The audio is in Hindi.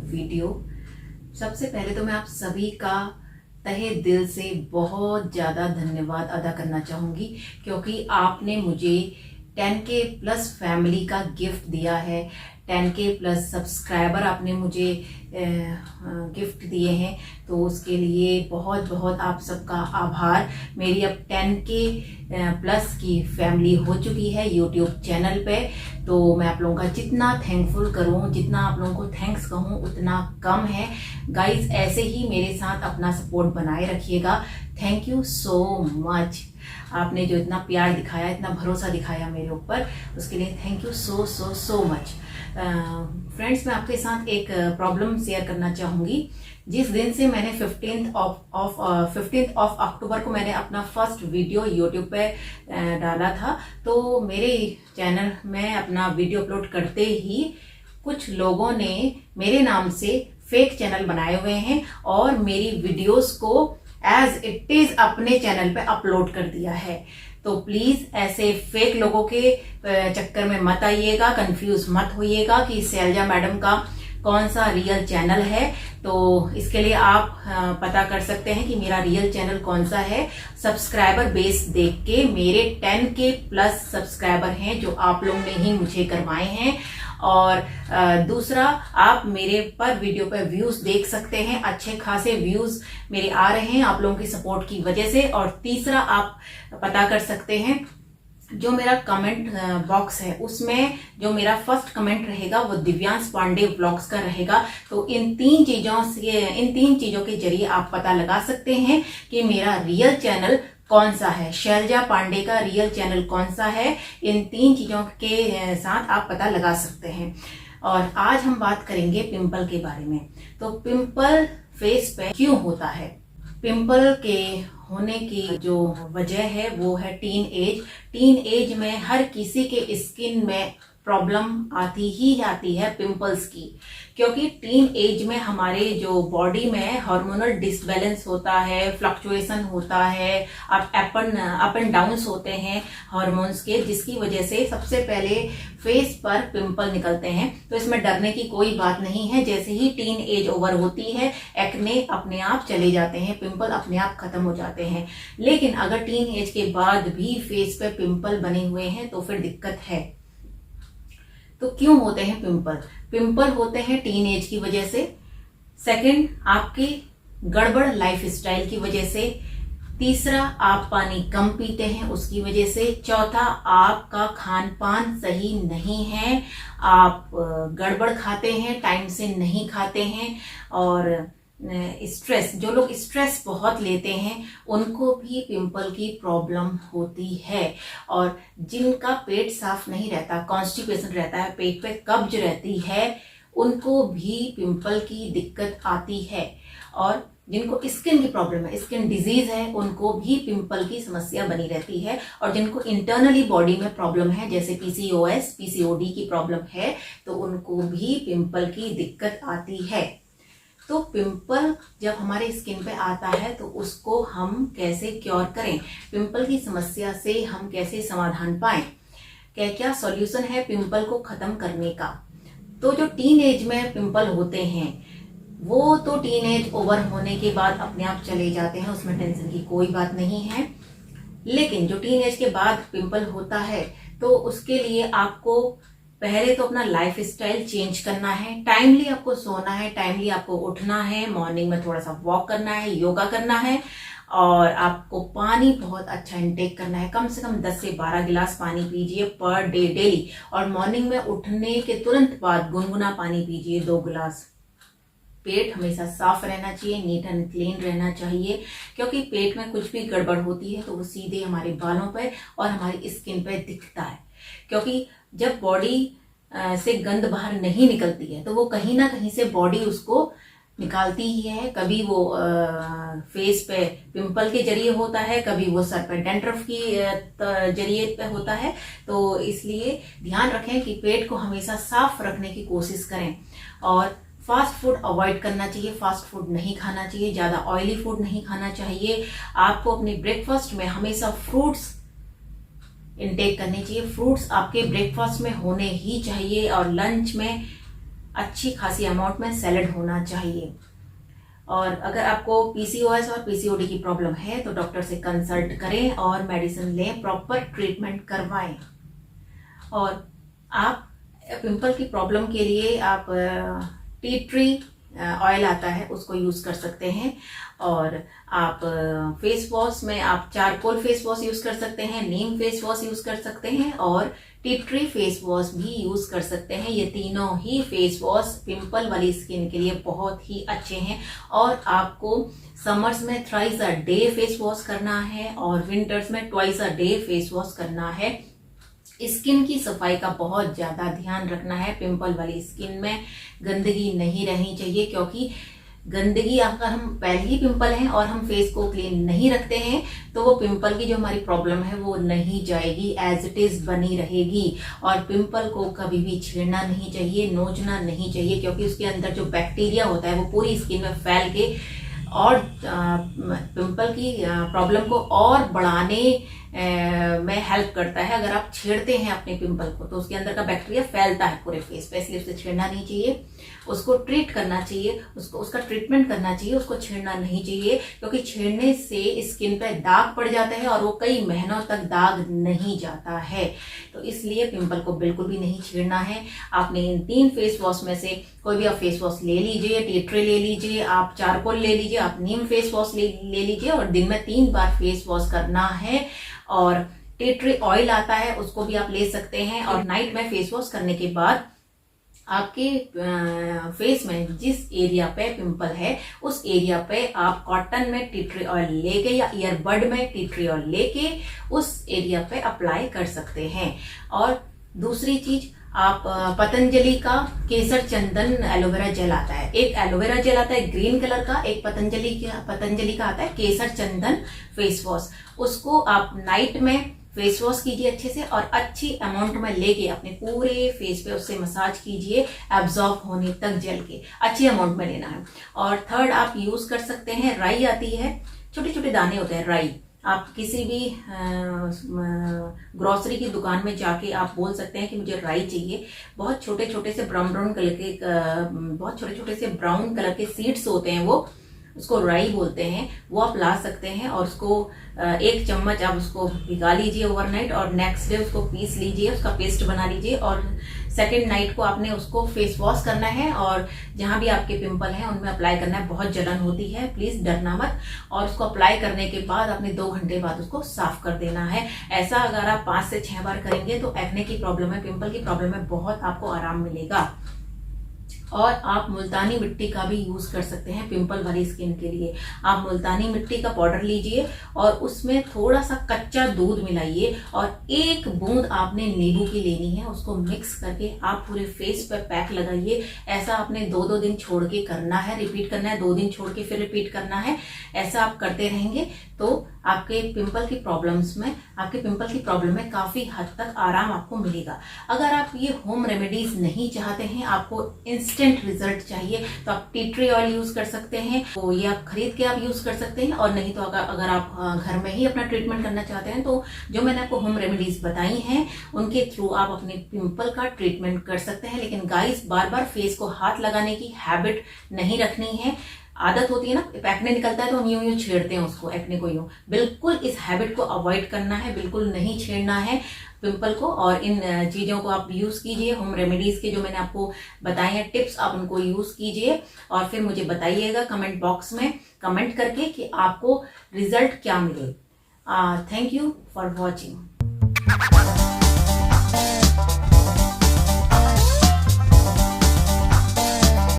वीडियो। सबसे पहले तो मैं आप सभी का तहे दिल से बहुत ज़्यादा धन्यवाद अदा करना चाहूँगी, क्योंकि आपने मुझे 10K प्लस फैमिली का गिफ्ट दिया है। 10K प्लस सब्सक्राइबर आपने मुझे गिफ्ट दिए हैं, तो उसके लिए बहुत बहुत आप सबका आभार। मेरी अब 10K प्लस की फैमिली हो चुकी है यूट्यूब चैनल पे, तो मैं आप लोगों का जितना थैंकफुल करूं, जितना आप लोगों को थैंक्स कहूं उतना कम है। गाइज, ऐसे ही मेरे साथ अपना सपोर्ट बनाए रखिएगा। Thank you so much. आपने जो इतना प्यार दिखाया, इतना भरोसा दिखाया मेरे ऊपर, उसके लिए thank you so so so much. Friends, मैं आपके साथ एक प्रॉब्लम शेयर करना चाहूँगी। जिस दिन से मैंने 15 ऑफ अक्टूबर को मैंने अपना फर्स्ट वीडियो यूट्यूब पे डाला था, तो मेरे चैनल में अपना वीडियो अपलोड करते ही कुछ लोगों ने मेरे नाम से फेक चैनल बनाए हुए हैं और मेरी वीडियोस को एज इट इज अपने चैनल पे अपलोड कर दिया है। तो प्लीज ऐसे फेक लोगों के चक्कर में मत आइएगा, कंफ्यूज मत होइएगा कि शैलजा मैडम का कौन सा रियल चैनल है। तो इसके लिए आप पता कर सकते हैं कि मेरा रियल चैनल कौन सा है। सब्सक्राइबर बेस देख के मेरे 10K प्लस सब्सक्राइबर हैं जो आप लोग ने ही मुझे करवाए हैं। और दूसरा, आप मेरे पर वीडियो पर व्यूज देख सकते हैं, अच्छे खासे व्यूज मेरे आ रहे हैं आप लोगों की सपोर्ट की वजह से। और तीसरा, आप पता कर सकते हैं जो मेरा कमेंट बॉक्स है उसमें जो मेरा फर्स्ट कमेंट रहेगा वो दिव्यांश पांडे व्लॉग्स का रहेगा। तो इन तीन चीजों के जरिए आप पता लगा सकते हैं कि मेरा रियल चैनल कौन सा है, शैलजा पांडे का रियल चैनल कौन सा है। इन तीन चीजों के साथ आप पता लगा सकते हैं। और आज हम बात करेंगे पिंपल के बारे में। तो पिंपल फेस पे क्यों होता है? पिंपल के होने की जो वजह है वो है टीन एज में हर किसी के स्किन में प्रॉब्लम आती है पिंपल्स की, क्योंकि टीन एज में हमारे जो बॉडी में हार्मोनल डिसबैलेंस होता है, फ्लक्चुएशन होता है, अप एंड डाउन्स होते हैं हार्मोन्स के, जिसकी वजह से सबसे पहले फेस पर पिंपल निकलते हैं। तो इसमें डरने की कोई बात नहीं है। जैसे ही टीन एज ओवर होती है, एक्ने अपने आप चले जाते हैं, पिंपल अपने आप खत्म हो जाते हैं। लेकिन अगर टीन एज के बाद भी फेस पे पिंपल बने हुए हैं तो फिर दिक्कत है। तो क्यों होते हैं पिंपल? पिंपल होते हैं टीन एज की वजह से। सेकंड, आपकी गड़बड़ लाइफस्टाइल की वजह से। तीसरा, आप पानी कम पीते हैं उसकी वजह से। चौथा, आपका खान पान सही नहीं है, आप गड़बड़ खाते हैं, टाइम से नहीं खाते हैं। और स्ट्रेस, जो लोग स्ट्रेस बहुत लेते हैं उनको भी पिंपल की प्रॉब्लम होती है। और जिनका पेट साफ नहीं रहता, कॉन्स्टिपेशन रहता है, पेट पे कब्ज रहती है, उनको भी पिंपल की दिक्कत आती है। और जिनको स्किन की प्रॉब्लम है, स्किन डिजीज है, उनको भी पिंपल की समस्या बनी रहती है। और जिनको इंटरनली बॉडी में प्रॉब्लम है, जैसे PCOS, PCOD की प्रॉब्लम है, तो उनको भी पिंपल की दिक्कत आती है। तो पिंपल जब हमारे स्किन पे आता है तो उसको हम कैसे क्योर करें, पिंपल की समस्या से हम कैसे समाधान पाएं, क्या क्या सॉल्यूशन है पिंपल को खत्म करने का। तो जो टीन एज में पिंपल होते हैं वो तो टीन एज ओवर होने के बाद अपने आप चले जाते हैं, उसमें टेंशन की कोई बात नहीं है। लेकिन जो टीन एज के बाद पिंपल होता है तो उसके लिए आपको पहले तो अपना लाइफ स्टाइल चेंज करना है। टाइमली आपको सोना है, टाइमली आपको उठना है, मॉर्निंग में थोड़ा सा वॉक करना है, योगा करना है, और आपको पानी बहुत अच्छा इंटेक करना है। कम से कम 10 से 12 गिलास पानी पीजिए पर डे डेली। और मॉर्निंग में उठने के तुरंत बाद गुनगुना पानी पीजिए 2 गिलास। पेट हमेशा साफ रहना चाहिए, नीट एंड क्लीन रहना चाहिए, क्योंकि पेट में कुछ भी गड़बड़ होती है तो वो सीधे हमारे बालों पर और हमारी स्किन पर दिखता है। क्योंकि जब बॉडी से गंद बाहर नहीं निकलती है तो वो कहीं ना कहीं से बॉडी उसको निकालती ही है। कभी वो फेस पे पिंपल के जरिए होता है, कभी वो सर पे डैंड्रफ की जरिए पे होता है। तो इसलिए ध्यान रखें कि पेट को हमेशा साफ रखने की कोशिश करें। और फास्ट फूड अवॉइड करना चाहिए, फास्ट फूड नहीं खाना चाहिए, ज़्यादा ऑयली फूड नहीं खाना चाहिए। आपको अपने ब्रेकफास्ट में हमेशा फ्रूट्स इनटेक करनी चाहिए। फ्रूट्स आपके ब्रेकफास्ट में होने ही चाहिए। और लंच में अच्छी खासी अमाउंट में सैलेड होना चाहिए। और अगर आपको पीसीओएस और पीसीओडी की प्रॉब्लम है तो डॉक्टर से कंसल्ट करें और मेडिसिन लें, प्रॉपर ट्रीटमेंट करवाएं। और आप पिंपल की प्रॉब्लम के लिए आप टी ट्री ऑयल आता है उसको यूज कर सकते हैं। और आप फेस वॉश में आप चारकोल फेस वॉश यूज कर सकते हैं, नीम फेस वॉश यूज कर सकते हैं और टी ट्री फेस वॉश भी यूज कर सकते हैं। ये तीनों ही फेस वॉश पिंपल वाली स्किन के लिए बहुत ही अच्छे हैं। और आपको समर्स में thrice a day face wash करना है और विंटर्स में twice a day face wash करना है। स्किन की सफाई का बहुत ज्यादा ध्यान रखना है। पिंपल वाली स्किन में गंदगी नहीं रहनी चाहिए, क्योंकि गंदगी अगर हम पहले ही पिंपल हैं और हम फेस को क्लीन नहीं रखते हैं तो वो पिंपल की जो हमारी प्रॉब्लम है वो नहीं जाएगी, एज इट इज बनी रहेगी। और पिंपल को कभी भी छेड़ना नहीं चाहिए, नोचना नहीं चाहिए, क्योंकि उसके अंदर जो बैक्टीरिया होता है वो पूरी स्किन में फैल के और पिंपल की प्रॉब्लम को और बढ़ाने में हेल्प करता है। अगर आप छेड़ते हैं अपने पिंपल को तो उसके अंदर का बैक्टीरिया फैलता है पूरे फेस पे, इसलिए उसे छेड़ना नहीं चाहिए, उसको ट्रीट करना चाहिए, उसका ट्रीटमेंट करना चाहिए, उसको छेड़ना नहीं चाहिए। क्योंकि छेड़ने से स्किन पे दाग पड़ जाता है और वो कई महीनों तक दाग नहीं जाता है। तो इसलिए पिंपल को बिल्कुल भी नहीं छेड़ना है। आपने इन 3 फेस वॉश में से कोई भी आप फेस वॉश ले लीजिए, टी ट्री ले लीजिए, आप चारकोल ले लीजिए, आप नीम फेस वॉश ले लीजिए और दिन में 3 बार फेस वॉश करना है। और टी ट्री ऑयल आता है उसको भी आप ले सकते हैं। और नाइट में फेस वॉश करने के बाद आपके फेस में जिस एरिया पे पिंपल है उस एरिया पे आप कॉटन में टी ट्री ऑयल लेके या ईयरबड में टी ट्री ऑयल लेके उस एरिया पे अप्लाई कर सकते हैं। और दूसरी चीज, आप पतंजलि का केसर चंदन एलोवेरा जेल आता है, एक एलोवेरा जेल आता है ग्रीन कलर का, एक पतंजलि का आता है केसर चंदन फेस वॉश। उसको आप नाइट में फेस वॉश कीजिए अच्छे से और अच्छी अमाउंट में लेके अपने पूरे फेस पे उससे मसाज कीजिए एब्जॉर्ब होने तक जेल के, अच्छी अमाउंट में लेना है। और थर्ड आप यूज कर सकते हैं, राई आती है, छोटे छोटे दाने होते हैं राई। आप किसी भी ग्रोसरी की दुकान में जाके आप बोल सकते हैं कि मुझे राई चाहिए। बहुत छोटे छोटे से ब्राउन कलर के सीड्स होते हैं, वो उसको राई बोलते हैं, वो आप ला सकते हैं। और उसको 1 चम्मच आप उसको भिगा लीजिए ओवरनाइट और नेक्स्ट डे उसको पीस लीजिए, उसका पेस्ट बना लीजिए। और सेकेंड नाइट को आपने उसको फेस वॉश करना है और जहां भी आपके पिंपल हैं उनमें अप्लाई करना है। बहुत जलन होती है, प्लीज डरना मत। और उसको अप्लाई करने के बाद आपने 2 घंटे बाद उसको साफ कर देना है। ऐसा अगर आप 5 से 6 बार करेंगे तो एक्ने की प्रॉब्लम है, पिंपल की प्रॉब्लम है, बहुत आपको आराम मिलेगा। और आप मुल्तानी मिट्टी का भी यूज कर सकते हैं पिंपल वाली स्किन के लिए। आप मुल्तानी मिट्टी का पाउडर लीजिए और उसमें थोड़ा सा कच्चा दूध मिलाइए और 1 बूंद आपने नींबू की लेनी है, उसको मिक्स करके आप पूरे फेस पर पैक लगाइए। ऐसा आपने 2-2 दिन छोड़ के करना है, रिपीट करना है, 2 दिन छोड़ के फिर रिपीट करना है। ऐसा आप करते रहेंगे तो आपके पिंपल की प्रॉब्लम में काफी हद तक आराम आपको मिलेगा। अगर आप ये होम रेमेडीज नहीं चाहते हैं, आपको इंस्टेंट रिजल्ट चाहिए, तो आप टी ट्री ऑयल यूज कर सकते हैं, तो ये आप खरीद के आप यूज कर सकते हैं। और नहीं तो अगर आप घर में ही अपना ट्रीटमेंट करना चाहते हैं तो जो मैंने आपको होम रेमेडीज बताई हैं उनके थ्रू आप अपने पिंपल का ट्रीटमेंट कर सकते हैं। लेकिन गाइस, बार बार फेस को हाथ लगाने की हैबिट नहीं रखनी है। आदत होती है ना, एक्ने निकलता है तो हम यूं छेड़ते हैं उसको, एक्ने को यूं। बिल्कुल इस हैबिट को अवॉइड करना है, बिल्कुल नहीं छेड़ना है पिंपल को। और इन चीजों को आप यूज कीजिए, होम रेमेडीज के जो मैंने आपको बताए हैं टिप्स, आप उनको यूज कीजिए और फिर मुझे बताइएगा कमेंट बॉक्स में कमेंट करके कि आपको रिजल्ट क्या मिले। Thank you for watching.